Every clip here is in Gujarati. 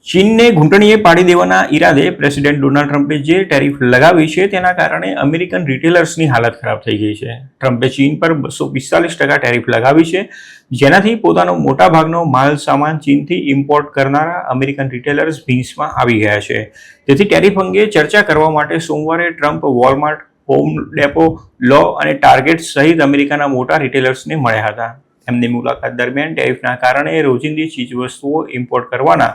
ચીનને ઘૂંટણીએ પાડી દેવાના ઈરાદે પ્રેસિડેન્ટ ડોનાલ્ડ ટ્રમ્પે જે ટેરિફ લગાવી છે તેના કારણે અમેરિકન રિટેલર્સની હાલત ખરાબ થઈ ગઈ છે. ટ્રમ્પે ચીન પર 245% ટેરિફ લગાવી છે, જેનાથી પોતાનો મોટાભાગનો માલ સામાન ચીનથી ઇમ્પોર્ટ કરનારા અમેરિકન રિટેલર્સ ભીંસમાં આવી ગયા છે. તેથી ટેરિફ અંગે ચર્ચા કરવા માટે સોમવારે ટ્રમ્પ વોલમાર્ટ, હોમ ડેપો, લો અને ટાર્ગેટ સહિત અમેરિકાના મોટા રિટેલર્સને મળ્યા હતા. એમની મુલાકાત દરમિયાન ટેરિફના કારણે રોજિંદી ચીજવસ્તુઓ ઇમ્પોર્ટ કરવાના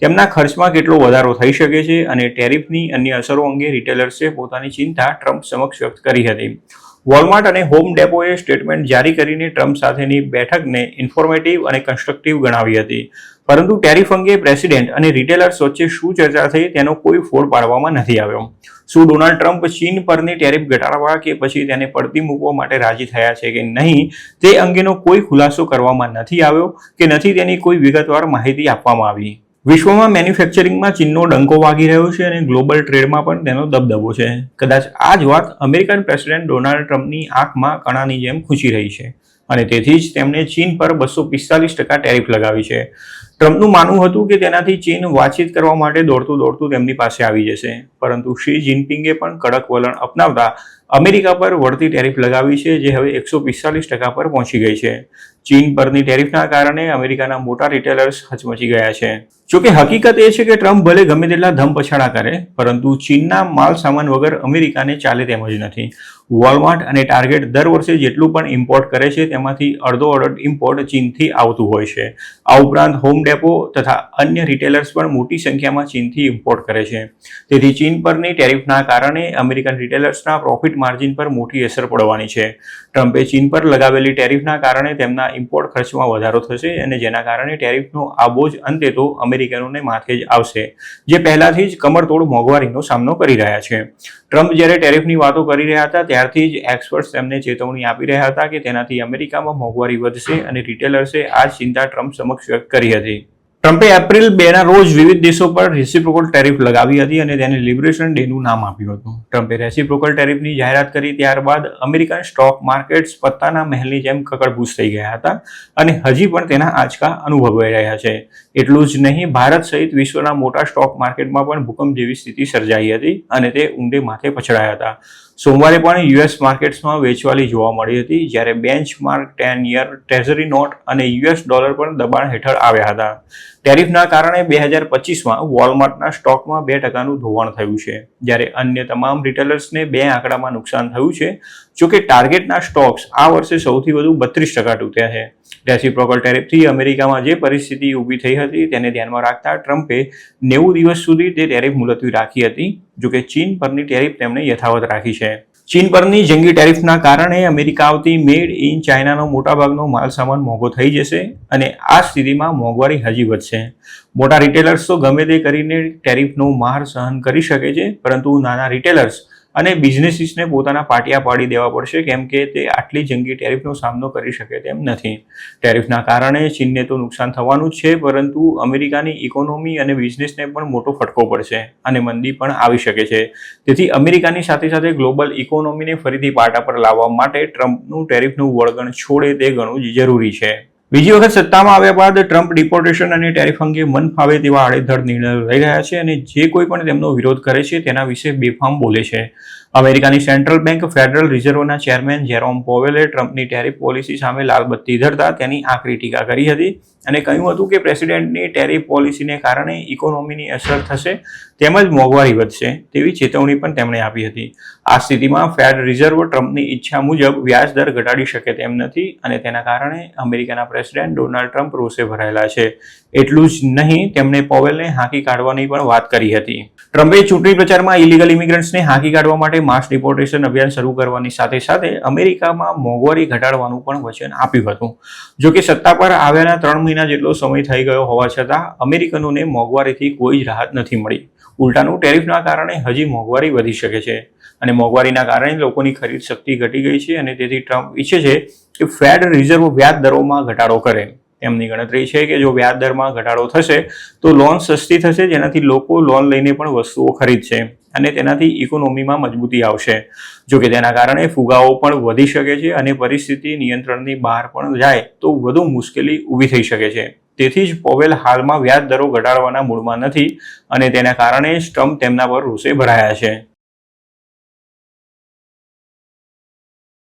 તેમના ખર્ચમાં કેટલો વધારો થઈ શકે છે અને ટેરિફની અન્ય અસરો અંગે રિટેલર્સે પોતાની ચિંતા ટ્રમ્પ સમક્ષ વ્યક્ત કરી હતી. વોલમાર્ટ અને હોમ ડેપોએ સ્ટેટમેન્ટ જારી કરીને ટ્રમ્પ સાથેની બેઠકને ઇન્ફોર્મેટિવ અને કન્સ્ટ્રક્ટિવ ગણાવી હતી. પરંતુ ટેરિફ અંગે પ્રેસિડેન્ટ અને રિટેલર્સ વચ્ચે શું ચર્ચા થઈ તેનો કોઈ ફોડ પાડવામાં નથી આવ્યો. શું ડોનાલ્ડ ટ્રમ્પ ચીન પરની ટેરિફ ઘટાડવા કે પછી તેને પડતી મૂકવા માટે રાજી થયા છે કે નહીં તે અંગેનો કોઈ ખુલાસો કરવામાં નથી આવ્યો કે નથી તેની કોઈ વિગતવાર માહિતી આપવામાં આવી. વિશ્વમાં મેન્યુફેક્ચરિંગમાં ચીનનો ડંકો વાગી રહ્યો છે અને ગ્લોબલ ટ્રેડમાં પણ તેનો દબદબો છે. કદાચ આ જ વાત અમેરિકન પ્રેસિડેન્ટ ડોનાલ્ડ ટ્રમ્પની આંખમાં કણાની જેમ ખૂંચી રહી છે અને તેથી જ તેમણે ચીન પર 245% ટેરિફ લગાવી છે. ટ્રમ્પનું માનવું હતું કે તેનાથી ચીન વાતચીત કરવા માટે દોડતું તેમની પાસે આવી જશે, પરંતુ શી જિનપિંગે પણ કડક વલણ અપનાવતા અમેરિકા પર વળતી ટેરિફ લગાવી છે, જે હવે 145% પર પહોંચી ગઈ છે. ચીન પરની ટેરિફના કારણે અમેરિકાના મોટા રિટેલર્સ હચમચી ગયા છે. જોકે હકીકત એ છે કે ટ્રમ્પ ભલે ગમે તેટલા ધમપછાડા કરે, પરંતુ ચીનના માલ સામાન વગર અમેરિકાને ચાલે તેમ જ નથી. વોલમાર્ટ અને ટાર્ગેટ દર વર્ષે જેટલું પણ ઇમ્પોર્ટ કરે છે તેમાંથી અડધો ઇમ્પોર્ટ ચીનથી આવતું હોય છે. આ ઉપરાંત હોમ ડેપો તથા અન્ય રિટેલર્સ પણ મોટી સંખ્યામાં ચીનથી ઇમ્પોર્ટ કરે છે. તેથી ચીન પરની ટેરિફના કારણે અમેરિકન રિટેલર્સના પ્રોફિટ માર્જિન પર મોટી અસર પડવાની છે. ટ્રમ્પે ચીન પર લગાવેલી ટેરિફના કારણે તેમના ઇમ્પોર્ટ ખર્ચમાં વધારો થશે અને જેના કારણે ટેરિફનો આ બોજ અંતે તો અમેરિકનોને માથે જ આવશે, જે પહેલાથી જ કમરતોડ મોંઘવારીનો સામનો કરી રહ્યા છે. ટ્રમ્પ જ્યારે ટેરિફની વાતો કરી રહ્યા હતા ત્યારથી જ એક્સપર્ટ્સ તેમને ચેતવણી આપી રહ્યા હતા કે તેનાથી અમેરિકામાં મોંઘવારી વધશે અને રિટેલર્સે આ ચિંતા ટ્રમ્પ સમક્ષ વ્યક્ત કરી હતી. ટ્રમ્પે એપ્રિલ 2ના રોજ વિવિધ દેશો પર રેસિપ્રોકલ ટેરિફ લગાવી હતી અને તેને લિબરેશન ડેનું નામ આપ્યું હતું. ટ્રમ્પે રેસિપ્રોકલ ટેરિફની જાહેરાત કરી ત્યારબાદ અમેરિકન સ્ટોક માર્કેટ્સ પત્તાના મહેલની જેમ કકડબૂસ થઈ ગયા હતા અને હજી પણ તેના આંચકા અનુભવાઈ રહ્યા છે. એટલું જ નહીં, ભારત સહિત વિશ્વના મોટા સ્ટોક માર્કેટમાં પણ ભૂકંપ જેવી સ્થિતિ સર્જાઈ હતી અને તે ઊંડે માથે પછડાયા હતા. સોમવારે પણ યુએસ માર્કેટ્સમાં વેચવાલી જોવા મળી હતી, જ્યારે બેન્ચમાર્ક 10 યર ટ્રેઝરી નોટ અને યુએસ ડોલર પણ દબાણ હેઠળ આવ્યા હતા. ટેરિફના કારણે 2025માં વોલમાર્ટના સ્ટોકમાં 2%નું ધોવાણ થયું છે, જ્યારે અન્ય તમામ રિટેલર્સને 2 આંકડામાં નુકસાન થયું છે. જોકે ટાર્ગેટના સ્ટોક્સ આ વર્ષે સૌથી વધુ 32% તૂટ્યા છે. રેસિપ્રોકલ ટેરિફથી અમેરિકામાં જે પરિસ્થિતિ ઊભી થઈ હતી તેને ધ્યાનમાં રાખતા ટ્રમ્પે 90 દિવસ સુધી તે ટેરિફ મુલતવી રાખી હતી. જોકે ચીન પરની ટેરિફ તેમણે યથાવત રાખી છે. ચીન પરની જંગી ટેરિફના કારણે અમેરિકા આવતી મેડ ઇન ચાઇનાનો મોટાભાગનો માલ સામાન મોંઘો થઈ જશે અને આ સ્થિતિમાં મોંઘવારી હજી વધશે. મોટા રિટેલર્સ તો ગમે તે કરીને ટેરિફનો માર સહન કરી શકે છે, પરંતુ નાના રિટેલર્સ અને બિઝનેસીસને પોતાના પાટિયા પાડી દેવા પડશે, કેમ કે તે આટલી જંગી ટેરિફનો સામનો કરી શકે તેમ નથી. ટેરિફના કારણે ચીનને તો નુકસાન થવાનું જ છે, પરંતુ અમેરિકાની ઇકોનોમી અને બિઝનેસને પણ મોટો ફટકો પડશે અને મંદી પણ આવી શકે છે. તેથી અમેરિકાની સાથે સાથે ગ્લોબલ ઇકોનોમીને ફરીથી પાટા પર લાવવા માટે ટ્રમ્પનું ટેરિફનું વળગણ છોડે તે ઘણું જ જરૂરી છે. બીજી વખત સત્તામાં આવ્યા બાદ ટ્રમ્પ ડિપોર્ટેશન અને ટેરિફ અંગે મન ફાવે તેવા આડેધડ નિર્ણયો લઈ રહ્યા છે અને જે કોઈ પણ તેમનો વિરોધ કરે છે તેના વિશે બેફામ બોલે છે. અમેરિકાની સેન્ટ્રલ બેંક ફેડરલ રિઝર્વના ચેરમેન જેરોમ પોવેલે ટ્રમ્પની ટેરિફ પોલિસી સામે લાલબત્તી ધરતા તેની આકરી ટીકા કરી હતી અને કહ્યું હતું કે પ્રેસિડેન્ટની ટેરિફ પોલિસીને કારણે ઇકોનોમીની અસર થશે તેમજ મોંઘવારી વધશે તેવી ચેતવણી પણ તેમણે આપી હતી. આ સ્થિતિમાં ફેડ રિઝર્વ ટ્રમ્પની ઈચ્છા મુજબ વ્યાજ દર ઘટાડી શકે તેમ નથી અને તેના કારણે અમેરિકાના પ્રેસિડેન્ટ ડોનાલ્ડ ટ્રમ્પ રોષે ભરાયેલા છે. એટલું જ નહીં, તેમણે પોવેલને હાંકી કાઢવાની પણ વાત કરી હતી. ટ્રમ્પે ચૂંટણી પ્રચારમાં ઇલીગલ ઇમિગ્રન્ટ્સને હાંકી કાઢવા માટે માસ ડિપોર્ટેશન અભિયાન શરૂ કરવાની સાથે સાથે અમેરિકામાં મોંઘવારી ઘટાડવાનું પણ વચન આપ્યું હતું. જોકે સત્તા પર આવ્યાના 3 મહિના જેટલો સમય થઈ ગયો હોવા છતાં અમેરિકનોને મોંઘવારીથી કોઈ જ રાહત નથી મળી. ઉલટાનું ટેરિફના કારણે હજી મોંઘવારી વધી શકે છે અને મોંઘવારીના કારણે લોકોની ખરીદ શક્તિ ઘટી ગઈ છે અને તેથી ટ્રમ્પ ઈચ્છે છે કે ફેડ રિઝર્વ વ્યાજ દરોમાં ઘટાડો કરે. એમની ગણતરી છે કે જો વ્યાજ દરમાં ઘટાડો થશે તો લોન સસ્તી થશે, જેનાથી લોકો લોન લઈને પણ વસ્તુઓ ખરીદશે અને તેનાથી ઇકોનોમીમાં મજબૂતી આવશે. જોકે તેના કારણે ફુગાવો પણ વધી શકે છે અને પરિસ્થિતિ નિયંત્રણની બહાર પણ જાય તો વધુ મુશ્કેલી ઊભી થઈ શકે છે. તેથી જ પોવેલ હાલમાં વ્યાજ દરો ઘટાડવાના મૂડમાં નથી અને તેના કારણે ટ્રમ્પ તેમના પર રોષે ભરાયા છે.